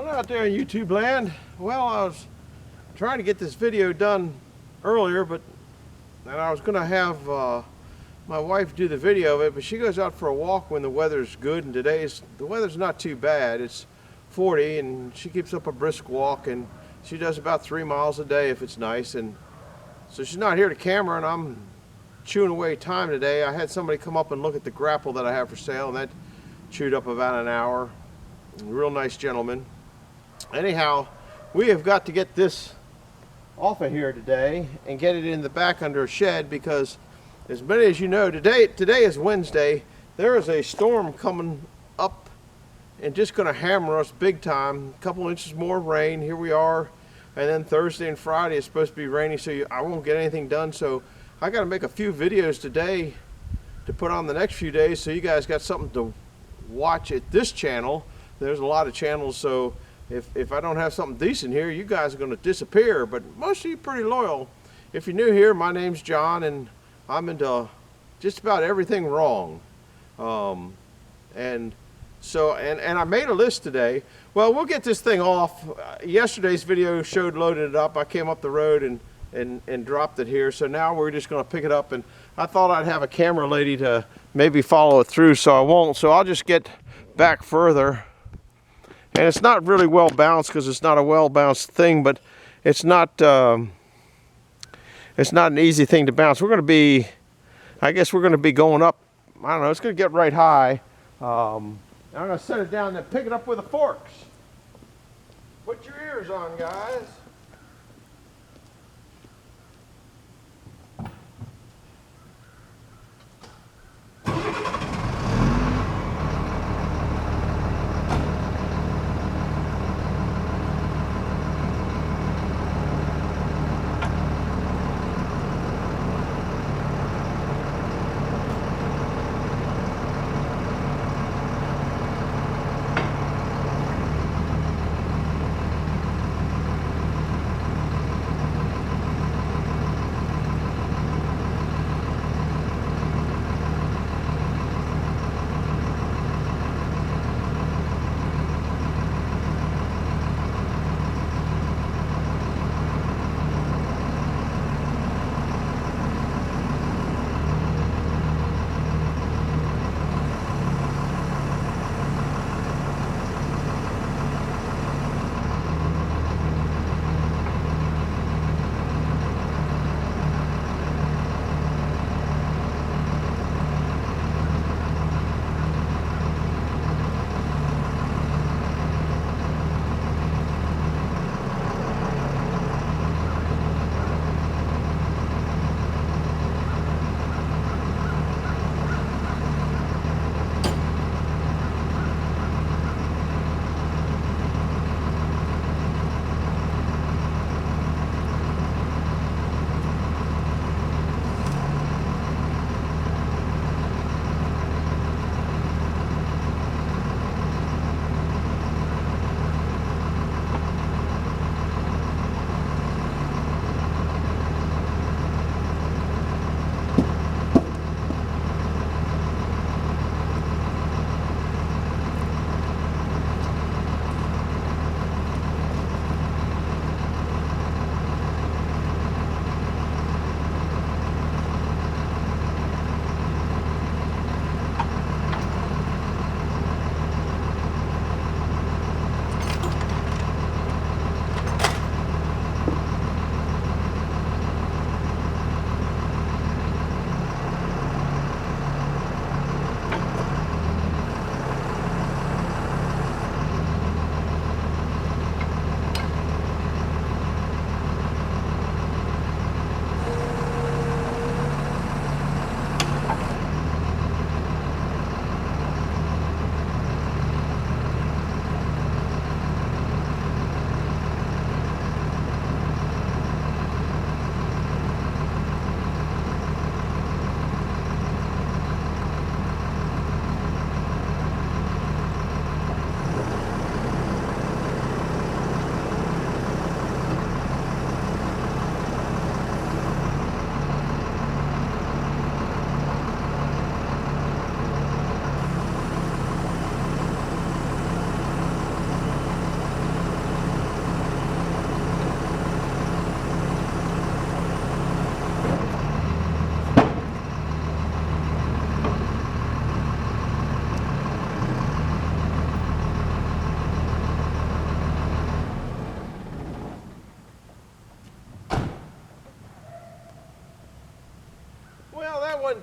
Well, out there in YouTube land, well, I was trying to get this video done earlier, but and I was going to have my wife do the video of it, but she goes out for a walk when the weather's good, and the weather's not too bad. It's 40, and she keeps up a brisk walk, and she does about 3 miles a day if it's nice. And so she's not here to camera, and I'm chewing away time today. I had somebody come up and look at the grapple that I have for sale, and that chewed up about an hour. Real nice gentleman. Anyhow, we have got to get this off of here today and get it in the back under a shed, because as many as you know, today is Wednesday. There is a storm coming up and just going to hammer us big time. A couple inches more rain. Here we are, and then Thursday and Friday is supposed to be rainy, so I won't get anything done. So I got to make a few videos today to put on the next few days, so you guys got something to watch at this channel. There's a lot of channels, so if I don't have something decent here, you guys are going to disappear. But most of you pretty loyal. If you're new here, my name's John, and I'm into just about everything wrong. And I made a list today. Well, we'll get this thing off. Yesterday's video showed loaded it up. I came up the road and dropped it here. So now we're just going to pick it up, and I thought I'd have a camera lady to maybe follow it through, so I won't. So I'll just get back further. And it's not really well balanced because it's not a well balanced thing, but it's not an easy thing to bounce. I guess we're going to be going up. I don't know, it's going to get right high. I'm going to set it down and then pick it up with the forks. Put your ears on, guys.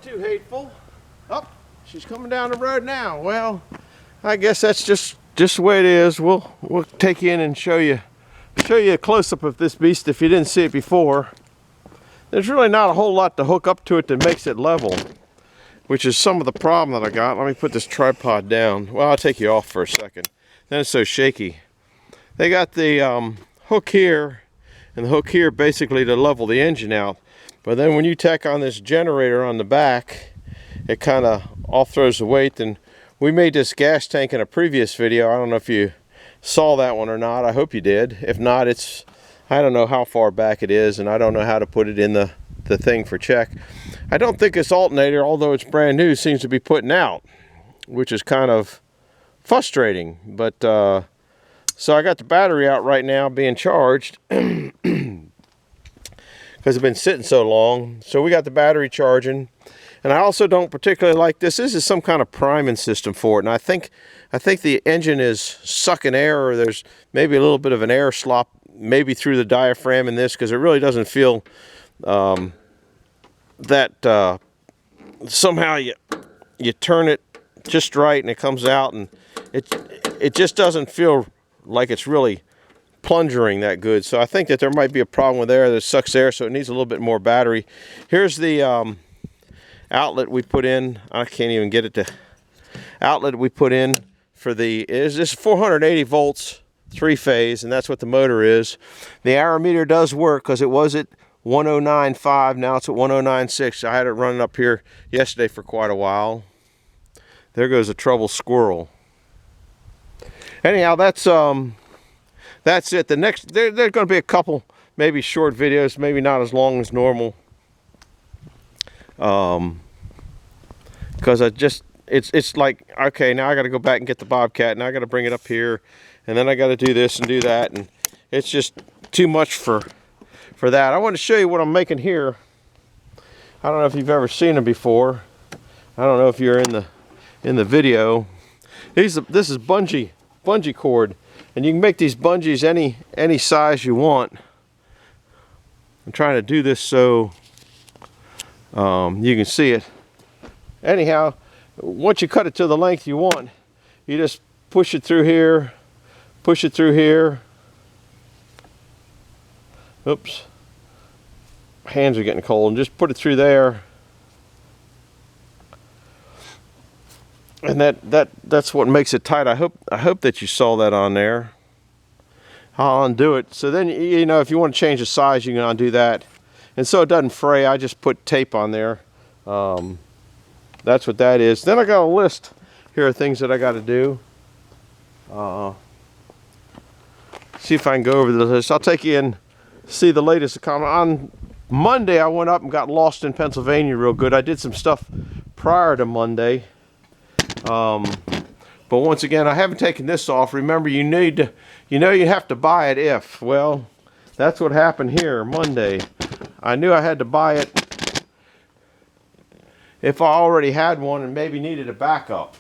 wasn't too hateful. Oh, she's coming down the road now. Well, I guess that's just the way it is. We'll take you in and show you a close-up of this beast if you didn't see it before. There's really not a whole lot to hook up to it that makes it level, which is some of the problem that I got. Let me put this tripod down. Well, I'll take you off for a second. Then it's so shaky. They got the hook here and the hook here basically to level the engine out. But then when you tack on this generator on the back, it kind of all throws the weight. And we made this gas tank in a previous video. I don't know if you saw that one or not. I hope you did. If not, I don't know how far back it is, and I don't know how to put it in the thing for check. I don't think this alternator, although it's brand new, seems to be putting out, which is kind of frustrating. But so I got the battery out right now being charged because it's been sitting so long. So we got the battery charging. And I also don't particularly like this. This is some kind of priming system for it. And I think the engine is sucking air, or there's maybe a little bit of an air slop maybe through the diaphragm in this, because it really doesn't feel that somehow you turn it just right and it comes out, and it just doesn't feel like it's really plunging that good. So I think that there might be a problem with air that sucks air, so it needs a little bit more battery. Here's the outlet we put in. I can't even get it to outlet we put in for the is this 480 volts 3-phase, and that's what the motor is. The arrow meter does work because it was at 1095, now it's at 1096. I had it running up here yesterday for quite a while. There goes a trouble squirrel. Anyhow, that's it. The next there's going to be a couple maybe short videos, maybe not as long as normal. Because it's like, okay, now I got to go back and get the Bobcat, and I got to bring it up here, and then I got to do this and do that, and it's just too much for that. I want to show you what I'm making here. I don't know if you've ever seen them before. I don't know if you're in the video. This is bungee cord, and you can make these bungees any size you want. I'm trying to do this so you can see it. Anyhow, once you cut it to the length you want, you just push it through here, push it through here. Oops, hands are getting cold. And just put it through there, and that's what makes it tight. I hope that you saw that on there. I'll undo it. So then, you know, if you want to change the size, you can undo that. And so it doesn't fray, I just put tape on there. That's what that is. Then I got a list here of things that I got to do. See if I can go over the list. I'll take you in, see the latest comment. On Monday, I went up and got lost in Pennsylvania real good. I did some stuff prior to Monday. But once again, I haven't taken this off. Remember, you have to buy it if. Well, that's what happened here Monday. I knew I had to buy it if I already had one and maybe needed a backup.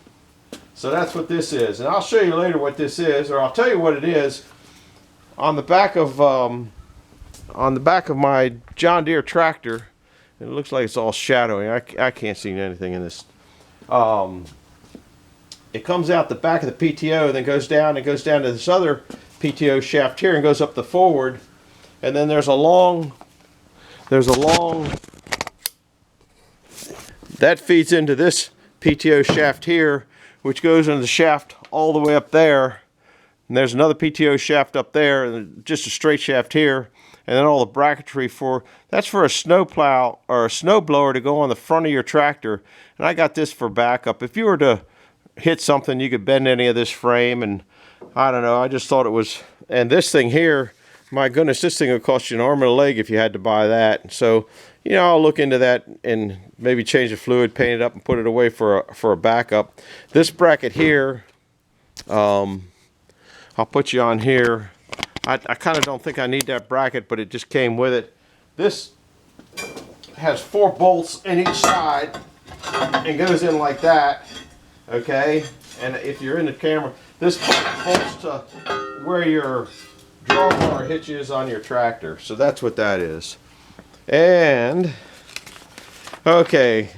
So that's what this is. And I'll show you later what this is, or I'll tell you what it is. On the back of my John Deere tractor, it looks like it's all shadowy. I can't see anything in this. It comes out the back of the PTO and then goes down. It goes down to this other PTO shaft here and goes up the forward. And then there's a long that feeds into this PTO shaft here, which goes into the shaft all the way up there. And there's another PTO shaft up there, and just a straight shaft here. And then all the bracketry that's for a snow plow or a snow blower to go on the front of your tractor. And I got this for backup. If you were to hit something, you could bend any of this frame, and I don't know, I just thought it was. And this thing here, my goodness, this thing would cost you an arm and a leg if you had to buy that. So, you know, I'll look into that and maybe change the fluid, paint it up, and put it away for a backup. This bracket here, I'll put you on here. I kind of don't think I need that bracket, but it just came with it. This has 4 bolts in each side and goes in like that, okay? And if you're in the camera, this bolts to where your drawbar hitch is on your tractor. So that's what that is. And, okay,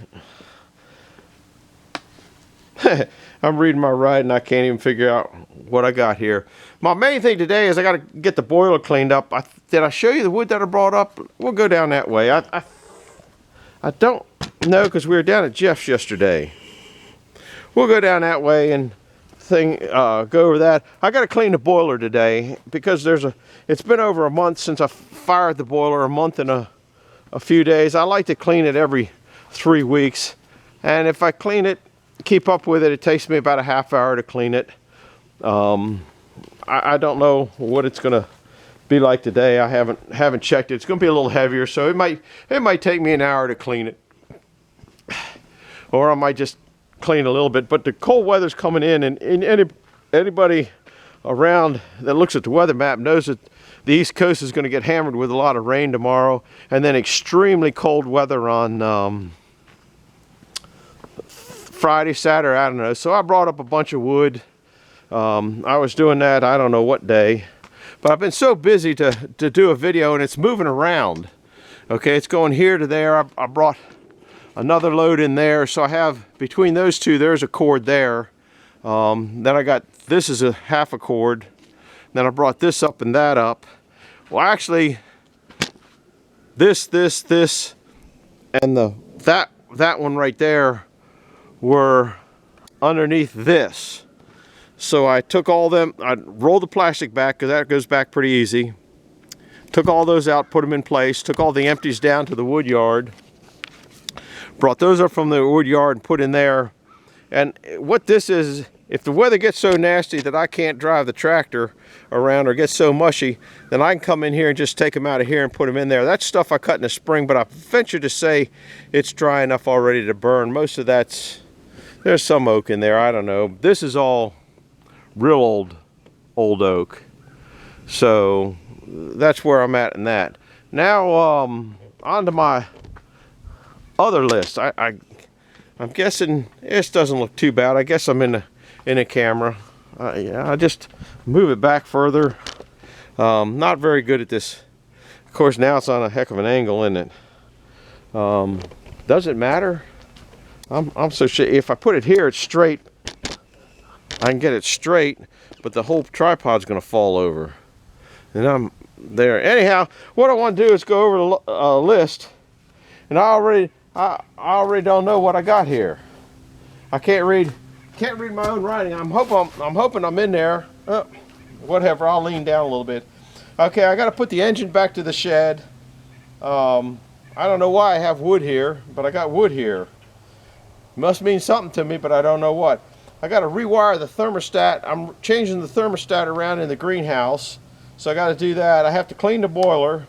I'm reading my writing. I can't even figure out what I got here. My main thing today is I got to get the boiler cleaned up. Did I show you the wood that I brought up? We'll go down that way. I don't know because we were down at Jeff's yesterday. We'll go down that way and go over that. I got to clean the boiler today because it's been over a month since I fired the boiler, a month and a few days. I like to clean it every 3 weeks. And if I clean it, keep up with it, it takes me about a half hour to clean it. I don't know what it's gonna be like today. I haven't checked it. It's gonna be a little heavier, so it might take me an hour to clean it, or I might just clean a little bit. But the cold weather's coming in, and anybody around that looks at the weather map knows that the East Coast is going to get hammered with a lot of rain tomorrow, and then extremely cold weather on Friday, Saturday, I don't know. So I brought up a bunch of wood. I was doing that, I don't know what day, but I've been so busy to do a video, and it's moving around. Okay, it's going here to there. I brought another load in there, so I have between those two, there's a cord there. Then I got, this is a half a cord. Then I brought this up and that up. Well, actually, this, and that one right there were underneath this. So I took all them, I rolled the plastic back because that goes back pretty easy. Took all those out, put them in place, took all the empties down to the wood yard. Brought those up from the wood yard and put in there. And what this is, if the weather gets so nasty that I can't drive the tractor around or gets so mushy, then I can come in here and just take them out of here and put them in there. That's stuff I cut in the spring, but I venture to say it's dry enough already to burn. Most of there's some oak in there, I don't know. This is all real old oak. So that's where I'm at in that. Now on to my other list. I'm guessing this doesn't look too bad. I guess I'm in a camera. Yeah, I just move it back further. Not very good at this. Of course, now it's on a heck of an angle, isn't it? Does it matter? I'm so shit. If I put it here, it's straight. I can get it straight, but the whole tripod's going to fall over. And I'm there. Anyhow, what I want to do is go over the list, and I already don't know what I got here. I can't read my own writing. I'm hoping I'm in there. Oh, whatever. I'll lean down a little bit. Okay, I got to put the engine back to the shed. I don't know why I have wood here, but I got wood here. Must mean something to me, but I don't know what. I got to rewire the thermostat. I'm changing the thermostat around in the greenhouse, so I got to do that. I have to clean the boiler.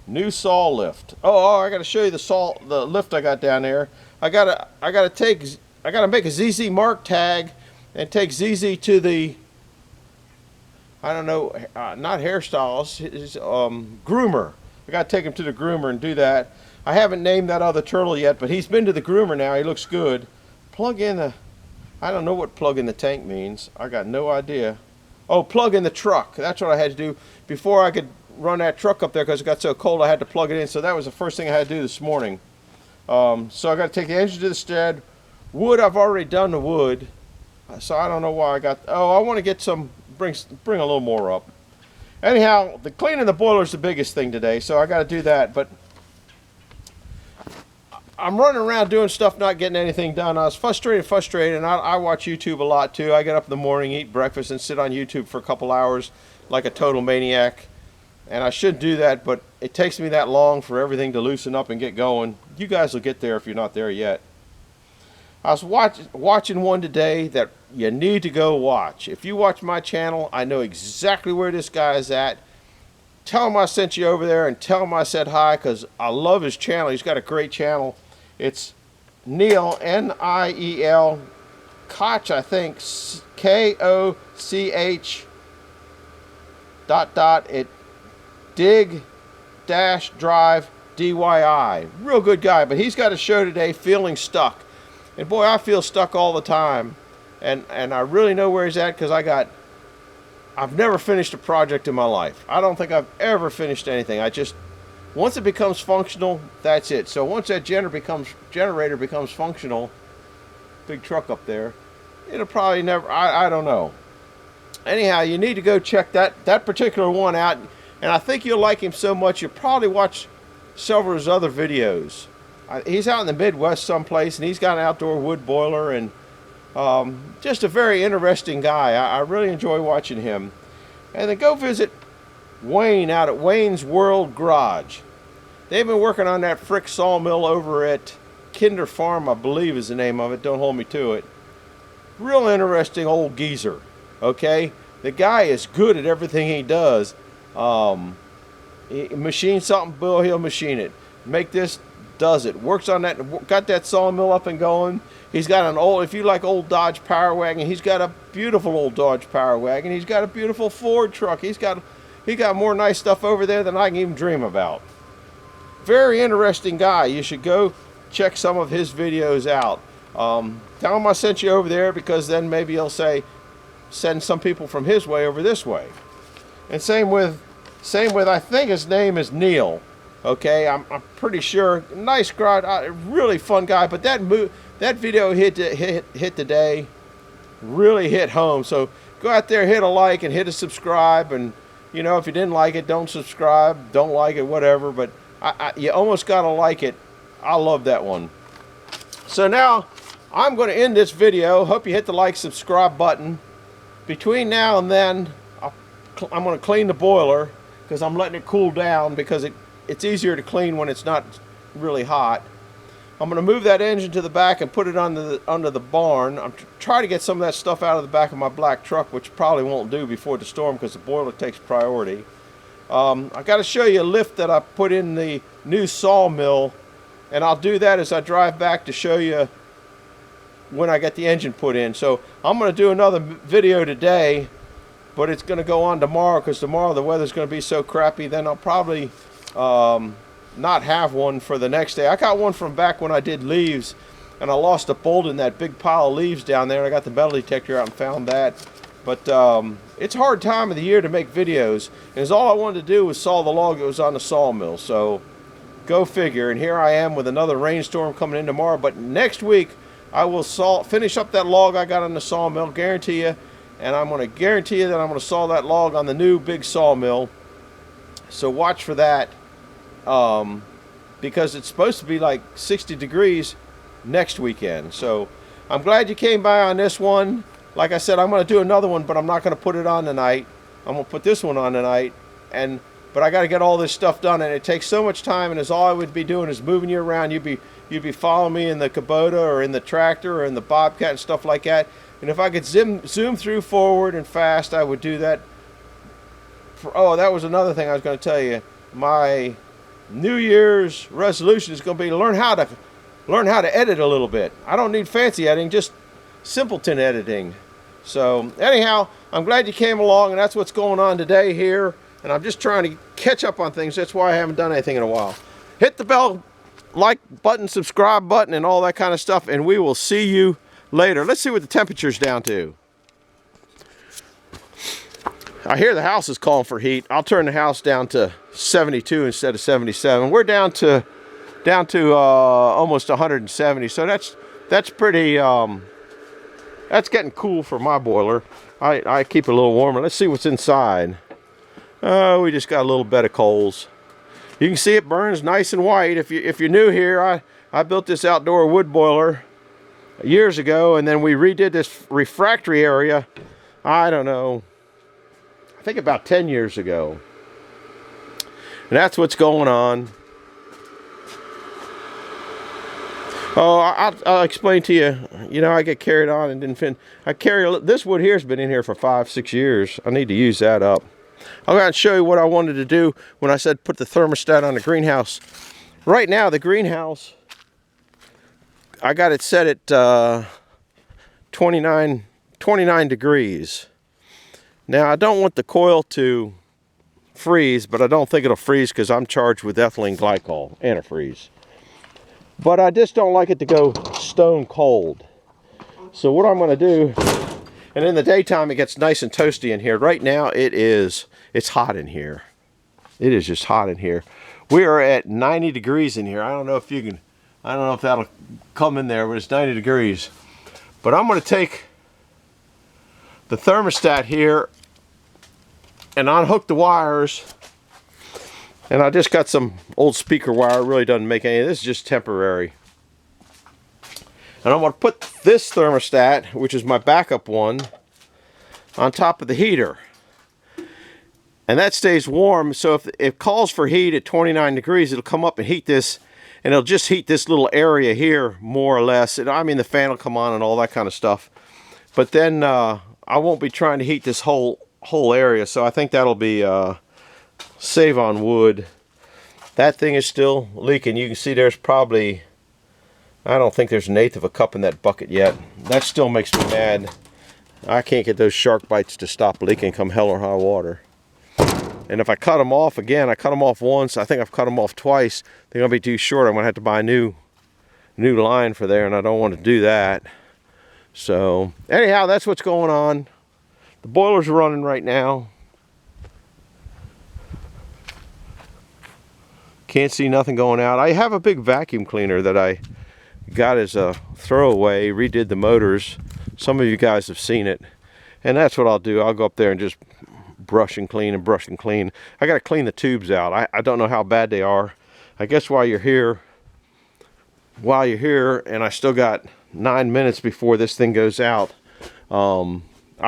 New saw lift. Oh, I got to show you the lift I got down there. I gotta make a ZZ Mark tag and take ZZ to the, I don't know, not hairstyles, his groomer. I gotta take him to the groomer and do that. I haven't named that other turtle yet, but he's been to the groomer now. He looks good. Plug in the, I don't know what plug in the tank means. I got no idea. Oh, plug in the truck. That's what I had to do before I could run that truck up there, because it got so cold I had to plug it in. So that was the first thing I had to do this morning. So I got to take the engine to the shed. Wood, I've already done the wood. So I don't know why I got, oh, I want to get some, bring a little more up. Anyhow, the cleaning the boiler is the biggest thing today, so I got to do that. But I'm running around doing stuff, not getting anything done. I was frustrated, and I watch YouTube a lot too. I get up in the morning, eat breakfast, and sit on YouTube for a couple hours like a total maniac. And I should do that, but it takes me that long for everything to loosen up and get going. You guys will get there if you're not there yet. I was watching one today that you need to go watch. If you watch my channel, I know exactly where this guy is at. Tell him I sent you over there and tell him I said hi, because I love his channel. He's got a great channel. It's Neil, N-I-E-L, Koch, I think, K-O-C-H ... it dig-drive DIY. Real good guy, but he's got a show today, Feeling Stuck. And boy, I feel stuck all the time. And I really know where he's at, because I've never finished a project in my life. I don't think I've ever finished anything. Once it becomes functional, that's it. So once that generator becomes functional, big truck up there. It'll probably never, I don't know. Anyhow, you need to go check that particular one out, and I think you'll like him so much you'll probably watch several of his other videos. He's out in the Midwest someplace, and he's got an outdoor wood boiler, and just a very interesting guy. I really enjoy watching him. And then go visit Wayne out at Wayne's World Garage. They've been working on that Frick sawmill over at Kinder Farm, I believe is the name of it. Don't hold me to it. Real interesting old geezer. Okay, the guy is good at everything he does. He machines something, Bill, he'll machine it. Make this, does it. Works on that, got that sawmill up and going. He's got an old, if you like old Dodge Power Wagon, he's got a beautiful old Dodge Power Wagon. He's got a beautiful Ford truck. He got more nice stuff over there than I can even dream about. Very interesting guy. You should go check some of his videos out. Tell him I sent you over there, because then maybe he'll say, send some people from his way over this way. And same with I think his name is Neil. Okay, I'm pretty sure. Nice guy, really fun guy. But that video hit today, really hit home. So go out there, hit a like and hit a subscribe. And you know, if you didn't like it, don't subscribe. Don't like it, whatever. But you almost gotta like it. I love that one. So now I'm going to end this video. Hope you hit the like, subscribe button. Between now and then, I'm going to clean the boiler, because I'm letting it cool down, because it's easier to clean when it's not really hot. I'm going to move that engine to the back and put it under the barn. I'm trying to get some of that stuff out of the back of my black truck, which probably won't do before the storm, because the boiler takes priority. I got to show you a lift that I put in the new sawmill, and I'll do that as I drive back to show you when I get the engine put in. So I'm going to do another video today, but it's going to go on tomorrow, because tomorrow the weather's going to be so crappy. Then I'll probably not have one for the next day. I got one from back when I did leaves, and I lost a bolt in that big pile of leaves down there, and I got the metal detector out and found that. But it's a hard time of the year to make videos, and all I wanted to do was saw the log that was on the sawmill. So go figure. And here I am with another rainstorm coming in tomorrow. But next week I will finish up that log I got on the sawmill, guarantee you. And I'm going to guarantee you that I'm going to saw that log on the new big sawmill. So watch for that, because it's supposed to be like 60 degrees next weekend. So I'm glad you came by on this one. Like I said, I'm going to do another one, but I'm not going to put it on tonight. I'm going to put this one on tonight. But I got to get all this stuff done, and it takes so much time, and all I would be doing is moving you around. You'd be following me in the Kubota or in the tractor or in the Bobcat and stuff like that. And if I could zoom through forward and fast, I would do that. Oh, that was another thing I was going to tell you. My New Year's resolution is going to be to learn how to edit a little bit. I don't need fancy editing, just simpleton editing. So anyhow, I'm glad you came along, and that's what's going on today here. And I'm just trying to catch up on things. That's why I haven't done anything in a while. Hit the bell, like button, subscribe button, and all that kind of stuff. And we will see you later. Let's see what the temperature's down to. I hear the house is calling for heat. I'll turn the house down to 72 instead of 77. We're down to almost 170. So that's pretty. That's getting cool for my boiler. I keep it a little warmer. Let's see what's inside. We just got a little bed of coals. You can see it burns nice and white. If you're new here, I built this outdoor wood boiler years ago, and then we redid this refractory area, I don't know, I think about 10 years ago. And that's what's going on. Oh, I'll explain to you. You know, I get carried on and didn't fin. This wood here's been in here for 5-6 years. I need to use that up. I'm going to show you what I wanted to do when I said put the thermostat on the greenhouse. Right now, the greenhouse, I got it set at 29 degrees. Now, I don't want the coil to freeze, but I don't think it'll freeze because I'm charged with ethylene glycol, antifreeze. But I just don't like it to go stone cold. So what I'm going to do, and in the daytime it gets nice and toasty in here. Right now it's hot in here. It is just hot in here. We are at 90 degrees in here. I don't know if that'll come in there, but it's 90 degrees. But I'm going to take the thermostat here and unhook the wires. And I just got some old speaker wire. It really doesn't make any. This is just temporary. And I'm going to put this thermostat, which is my backup one, on top of the heater. And that stays warm, so if it calls for heat at 29 degrees, it'll come up and heat this, and it'll just heat this little area here, more or less. I mean, the fan will come on and all that kind of stuff. But then I won't be trying to heat this whole area, so I think that'll be save on wood. That thing is still leaking. You can see there's probably, I don't think there's an eighth of a cup in that bucket yet. That still makes me mad. I can't get those shark bites to stop leaking come hell or high water. And if I cut them off again, I cut them off once, I think I've cut them off twice, they're going to be too short. I'm going to have to buy a new line for there, and I don't want to do that. So anyhow, that's what's going on. The boiler's running right now. Can't see nothing going out. I have a big vacuum cleaner that I got as a throwaway, redid the motors. Some of you guys have seen it. And that's what I'll do. I'll go up there and just brush and clean and brush and clean. I got to clean the tubes out. I don't know how bad they are. I guess while you're here, and I still got 9 minutes before this thing goes out, I'll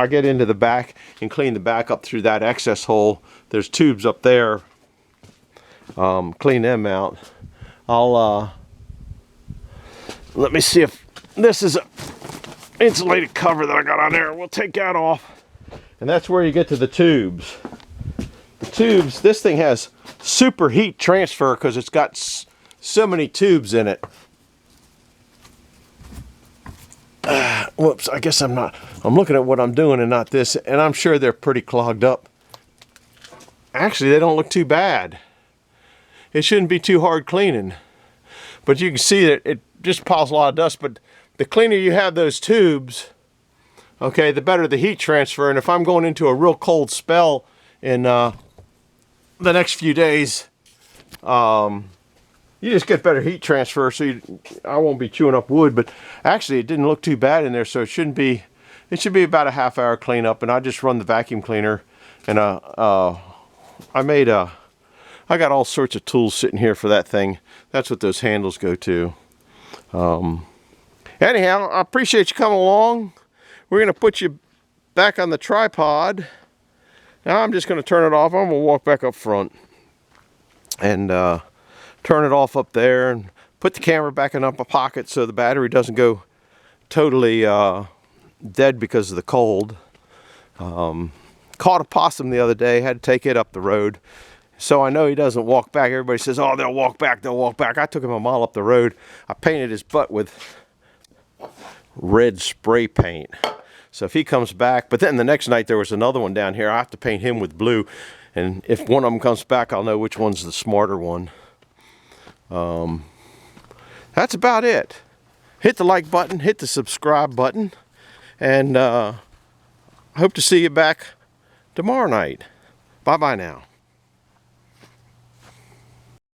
get into the back and clean the back up through that excess hole. There's tubes up there. Clean them out. I'll let me see if this is a insulated cover that I got on there. We'll take that off, and that's where you get to the tubes. The tubes, this thing has super heat transfer because it's got so many tubes in it. Whoops, I guess I'm looking at what I'm doing and not this, and I'm sure they're pretty clogged up. Actually, they don't look too bad. It shouldn't be too hard cleaning, but you can see that it just piles a lot of dust. But the cleaner you have those tubes, okay, the better the heat transfer. And if I'm going into a real cold spell in the next few days, you just get better heat transfer, so I won't be chewing up wood. But actually, it didn't look too bad in there, so it shouldn't be. It should be about a half-hour cleanup, and I just run the vacuum cleaner, and I got all sorts of tools sitting here for that thing. That's what those handles go to. Anyhow, I appreciate you coming along. We're going to put you back on the tripod. Now I'm just going to turn it off. I'm going to walk back up front and turn it off up there and put the camera back in my pocket so the battery doesn't go totally dead because of the cold. Caught a possum the other day. Had to take it up the road. So I know he doesn't walk back. Everybody says, oh, they'll walk back, they'll walk back. I took him a mile up the road. I painted his butt with red spray paint. So if he comes back, but then the next night there was another one down here. I have to paint him with blue. And if one of them comes back, I'll know which one's the smarter one. That's about it. Hit the like button, hit the subscribe button. And I hope to see you back tomorrow night. Bye-bye now.